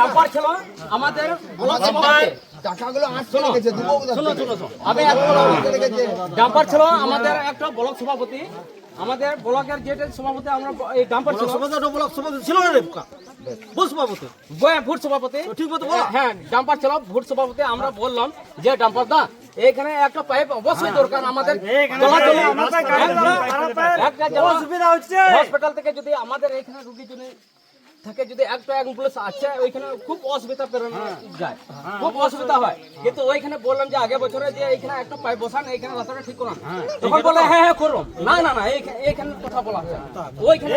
Dumper ছিল আমাদের dumper ছিল আমাদের একটা ব্লক সভাপতি, আমাদের ব্লকের যেটা সভাপতি আমরা এই ডাম্পার ছিল ব্লক সভাপতি ছিল না রে ভোট সভাপতি, ভোট সভাপতি ঠিক মতো হ্যাঁ ডাম্পার ছিল ভোট সভাপতি। আমরা বললাম যে ডাম্পার দা এখানে একটা পাইপ অবশ্যই দরকার আমাদের হসপিটাল থেকে যদি আমাদের এখানে রুগী যদি থাকে যদি একটা অ্যাম্বুলেন্স আছে ওইখানে খুব অসুবিধা যায়, খুব অসুবিধা হয়। কিন্তু ওইখানে বললাম যে আগে বছরে যে এইখানে একটা পাইপ বসান এইখানে রাস্তাটা ঠিক করান, তখন বলে হ্যাঁ হ্যাঁ করুন। না না না এইখানে কথা বলা হয় ওইখানে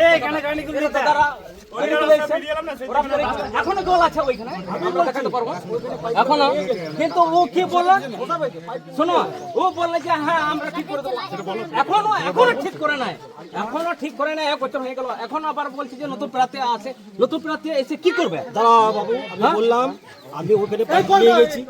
এখনো জল আছে ওইখানে আমরা দেখাতে পারবো এখনো। কিন্তু ও কি বললো শোনো, ও বললে যে হ্যাঁ আমরা ঠিক করে দেবো, এখনো ঠিক করে নাই, এখনো ঠিক করে নাই। 1 বছর হয়ে গেল, এখন আবার বলছি যে নতুন প্রার্থী আছে, নতুন প্রার্থী এসে কি করবে? দাঁড়া বাবু, আমি বললাম আমি ওখানে পাইপ নিয়ে গেছি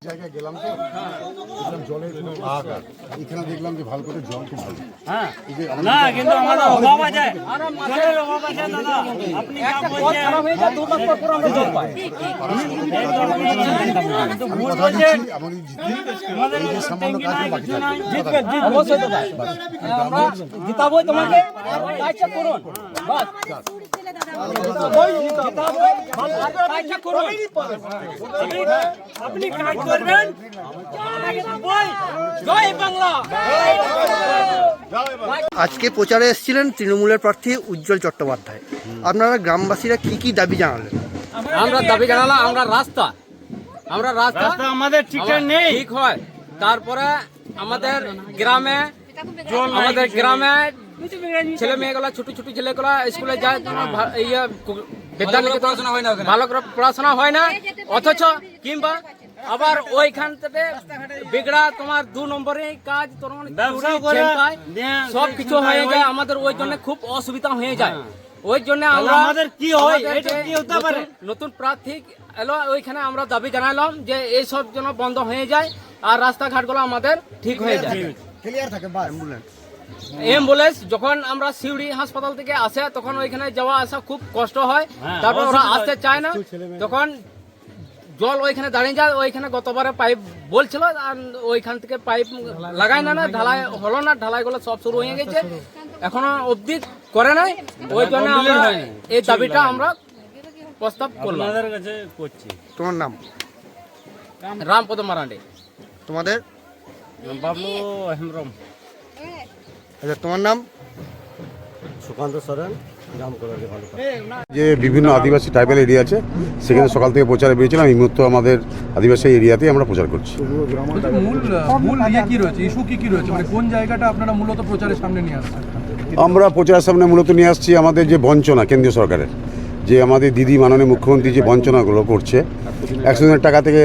জায়গায় গেলাম তো দেখলাম জলের কোনো হাহাকার, এখানে দেখলাম যে ভালো করে জল খুব ভালো। হ্যাঁ না কিন্তু আমাদের অভাব আছে, জলের অভাব আছে দাদা। আপনি যা বলছেন আমি জিতি আমাদের এই যে সামান্য কাজ বাকি থাকে অবশ্যই তো ভাই আমরা জিতাবই তোমাকে, কাজটা করুন বাস আপনি কাজ করবেন। জয় বাংলা। আজকে প্রচারে এসেছিলেন তৃণমূলের প্রার্থী উজ্জ্বল চট্টোপাধ্যায়। আপনারা গ্রামবাসীরা কি কি দাবি জানালেন? আমরা দাবি জানালাম আমরা রাস্তা আমাদের ঠিকঠাক নেই, ঠিক হয়। তারপরে আমাদের গ্রামে ছেলে মেয়েগুলা ছোট ছোট ছেলেগুলা স্কুলে যায়, ভালো করে পড়াশোনা হয় না, অথচ কিংবা আবার ওইখান থেকে বিগড়া তোমার 2 নম্বরে কাজ সব কিছু হয়ে যায়, আমাদের ওই জন্য খুব অসুবিধা হয়ে যায়। ওই জন্য আমাদের কি হয় এটা কি হতে পারে? নতুন প্রার্থী এলো ওইখানে আমরা দাবি জানালাম যে এইসব যেন বন্ধ হয়ে যায় আর রাস্তাঘাটগুলো আমাদের ঠিক হয়ে যায়। অ্যাম্বুলেন্স যখন আমরা সিউড়ি হাসপাতাল থেকে আসে তখন ওইখানে যাওয়া আসা খুব কষ্ট হয়, তারপর ওরা আসতে চায় না, তখন জল ওইখানে দাঁড়িয়ে যায়। ওইখানে গতবারে পাইপ বলছিল আর ওইখান থেকে পাইপ লাগাই না, ঢালাই হলো না, ঢালাইগুলো সব শুরু হয়ে গেছে, এখনো অবধি করে নাই। ওই জন্য আমরা এই দাবিটা আমরা প্রস্তাব করলাম। তোমার নাম? রামপদ মারান্ডি। তোমাদের? বাবলু হেমব্রম। আচ্ছা তোমার নাম? সুকান্ত সরেন। যে বিভিন্ন আদিবাসী ট্রাইবাল এরিয়া আছে সেখানে সকাল থেকে প্রচারে বেরিয়েছিলাম। এই মুহূর্তে আমাদের আদিবাসী এরিয়াতেই আমরা প্রচার করছি। মূল ইয়ে কি রয়েছে, ইস্যু কি রয়েছে, মানে কোন জায়গাটা আপনারা মূলত প্রচারের সামনে নিয়ে আসছেন? আমরা প্রচারের সামনে মূলত নিয়ে আসছি আমাদের যে বঞ্চনা কেন্দ্রীয় সরকারের, যে আমাদের দিদি মাননীয় মুখ্যমন্ত্রী যে বঞ্চনাগুলো করছে, 100 দিনের টাকা থেকে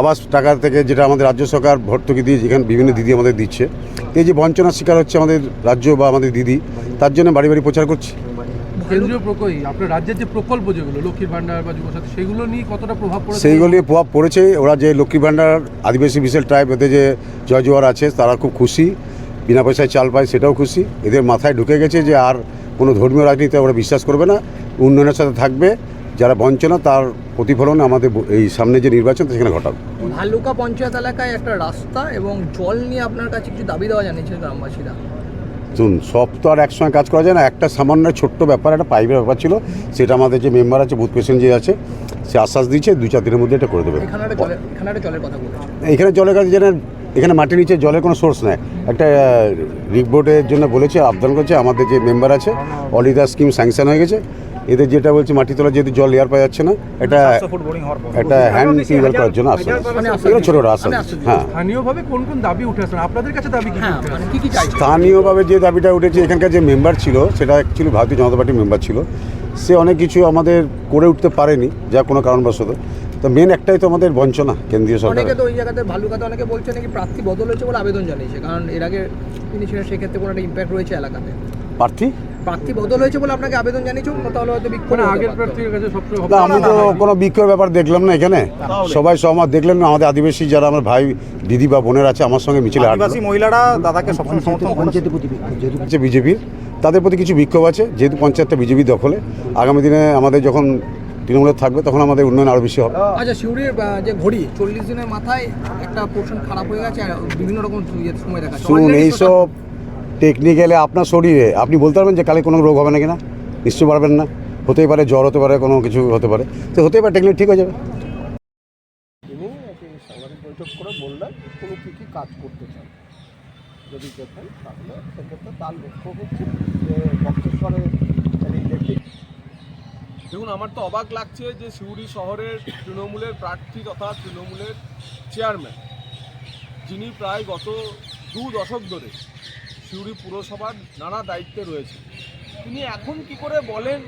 আবাস টাকা থেকে যেটা আমাদের রাজ্য সরকার ভর্তুকি দিয়ে যেখানে বিভিন্ন দিদি আমাদের দিচ্ছে, এই যে বঞ্চনার শিকার হচ্ছে আমাদের রাজ্য বা আমাদের দিদি, তার জন্য বাড়ি বাড়ি প্রচার করছি। কেন্দ্রীয় প্রকল্প আপনার রাজ্যের যে প্রকল্প যেগুলো লক্ষ্মীর ভান্ডার বা যুবসাথী সেগুলো নিয়ে কতটা প্রভাব পড়েছে? সেইগুলো নিয়ে প্রভাব পড়েছে। ওরা যে লক্ষ্মী ভান্ডার আদিবাসী বিশেষ ট্রাইব এতে যে জয় জোয়ার আছে তারা খুব খুশি, বিনা পয়সায় চাল পায় সেটাও খুশি। এদের মাথায় ঢুকে গেছে যে আর কোনো ধর্মীয় রাজনীতি ওরা বিশ্বাস করবে না, উন্নয়নের সাথে থাকবে, যারা বঞ্চনা তার প্রতিফলন আমাদের এই সামনে যে নির্বাচন সেখানে ঘটাবে। ভালুকা পঞ্চায়েত এলাকায় একটা রাস্তা এবং জল নিয়ে আপনার কাছে কিছু দাবি দেওয়া জানিয়েছেন গ্রামবাসীরা। শুনুন, সব তো আর একসঙ্গে কাজ করা যায় না। একটা সামান্য ছোট্ট ব্যাপার, একটা পাইপের ব্যাপার ছিল, সেটা আমাদের যে মেম্বার আছে বুথ প্রেসিডেন্ট যে আছে সে আশ্বাস দিয়েছে 2-4 দিনের মধ্যে এটা করে দেবে। এখানে একটা জলের কথা বলছেন, এখানে জলের কাছে যেন এখানে মাটির নিচে জলের কোনো সোর্স নেই, একটা রিপোর্টের জন্য বলেছে, আবেদন করেছে। আমাদের যে মেম্বার আছে অলিদা স্কিম স্যাংশন হয়ে গেছে। এদের যেটা বলছে মাটি তোলা যেহেতু জল এয়ার পাওয়া যাচ্ছে না, এটা হ্যান্ড টিউবওয়েল করার জন্য আসছে, এগুলো ছোটো আসছে। হ্যাঁ, স্থানীয়ভাবে কোন কোন দাবি উঠে আসছে আপনাদের কাছে? দাবি কি চাইছেন? স্থানীয়ভাবে যে দাবিটা উঠেছে, এখানকার যে মেম্বার ছিল সেটা অ্যাকচুয়ালি ভারতীয় জনতা পার্টির মেম্বার ছিল, সে অনেক কিছু আমাদের করে উঠতে পারেনি যা কোনো কারণবশত। তো মেন একটাই তো আমাদের বঞ্চনা কেন্দ্রীয় সরকার। অনেকে তো ওই জায়গাতে ভালুকাতে অনেকে বলছে নাকি প্রার্থী বদল হয়েছে বলে আবেদন জানিয়েছে, কারণ এর আগে তিনি ছিলেন, সেক্ষেত্রে কোনো একটা ইম্প্যাক্ট রয়েছে এলাকাতে। প্রার্থী প্রার্থী বদল হয়েছে বলে আপনাকে আবেদন জানিয়েছো, তাহলে হয়তো বিক্ষোভ মানে হতে আগের পারত। প্রার্থীর কাছে সবচেয়ে না আমি তো কোনো বিক্ষোভের ব্যাপার দেখলাম না এখানে। সবাই সহমত দেখলেন না, আমাদের আদিবাসী যারা আমার ভাই দিদি বা বোনের আছে আমার সঙ্গে মিছিলে আদিবাসী মহিলারা দাদাকে সবসময় সমর্থন করেছে। বিজেপির তাদের প্রতি কিছু বিক্ষোভ আছে, যেহেতু পঞ্চায়েতটা বিজেপি দখলে। আগামী দিনে আমাদের যখন তৃণমূলের থাকবে তখন আমাদের উন্নয়ন আরও বেশি হবে। আচ্ছা, সিউড়ির যে ঘড়ি 40 দিনের মাথায় একটা পোর্শন খারাপ হয়ে গেছে, আর বিভিন্ন রকম সময় দেখা যাচ্ছে। শুনুন, Already এইসব টেকনিক্যালি আপনার শরীরে আপনি বলতে পারবেন যে কালে কোনো রোগ হবে না কিনা? নিশ্চয়ই পারবেন না। হতেই পারে জ্বর হতে পারে, কোনো কিছু হতে পারে, তো হতেই পারে, টেকনিক ঠিক হয়ে যাবে। তিনি একটি সাংবাদিক বৈঠক করে বললেন তিনি কী কী কাজ করতে চান। যদি দেখেন তাহলে সেক্ষেত্রে তার লক্ষ্য হচ্ছে যে বক্রেশ্বরে ইলেকট্রিক। দেখুন, আমার তো অবাক লাগছে যে সিউড়ি শহরের তৃণমূলের প্রার্থী তথা তৃণমূলের চেয়ারম্যান, যিনি প্রায় গত 2 দশক ধরে সিউড়ি পুরসভার নানা দায়িত্বে রয়েছে, তিনি এখন কি করে বলেন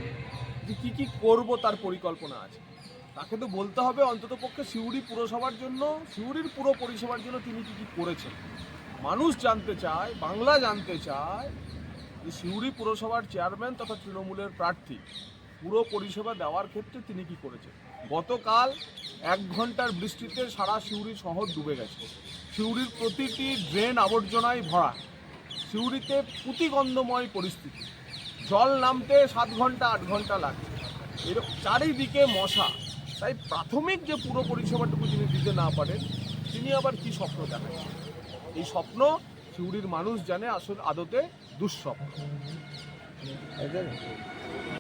যে কী কী করব তার পরিকল্পনা আছে? তাকে তো বলতে হবে অন্ততপক্ষে সিউড়ি পুরসভার জন্য, সিউড়ির পুরো পরিষেবার জন্য তিনি কী কী করেছেন। মানুষ জানতে চায়, বাংলা জানতে চায় যে সিউড়ি পুরসভার চেয়ারম্যান তথা তৃণমূলের প্রার্থী পুরো পরিষেবা দেওয়ার ক্ষেত্রে তিনি কি করেছেন। গতকাল 1 ঘন্টার বৃষ্টিতে সারা সিউড়ি শহর ডুবে গেছে। সিউড়ির প্রতিটি ড্রেন আবর্জনায় ভরা, সিউড়িতে পুঁতিগন্ধময় পরিস্থিতি, জল নামতে 7 ঘন্টা 8 ঘন্টা লাগছে, এরকম চারিদিকে মশা। তাই প্রাথমিক যে পুরো পরিষেবাটুকু তিনি দিতে না পারেন, তিনি আবার কি স্বপ্ন দেখাচ্ছেন। এই স্বপ্ন সিউড়ির মানুষ জানে আসলে আদতে দুঃস্বপ্ন।